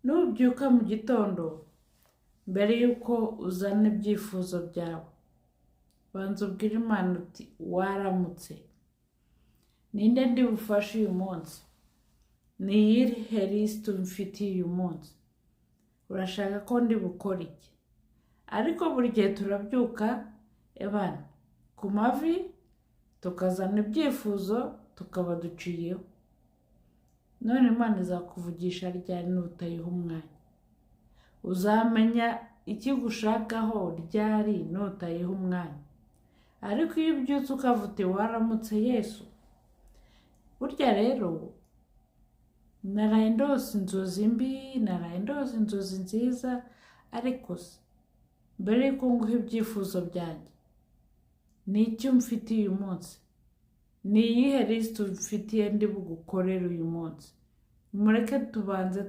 nubyuka mu gitondo mbere yuko uzana ibyifuzo byawe banza ubwire Imana uti waramutse, ninde ndi bufashe uyu munsi, ni iyihe lisiti umfitiye uyu munsi, urashaka ko ndi bukora iki? Ariko buri gihe turabyuka ebana ku mavi tukazana ibyifuzo tukaba duciyeho. None Imana izakuvugisha ryari nutayiha umwanya? Uzamenya ikigushakaho ryari nutayiha umwanya? Ariko iyo ubyutse ukavuga waramutse Yesu, burya rero naraye ndose inzozi mbi, naraye ndose inzozi nziza, ariko se mbere yuko nguha ibyifuzo byanjye ni icyo umfitiye uyu munsi, ni iyihe lisiti umfitiye ndi bugukorere uyu munsi? Mureke tubanze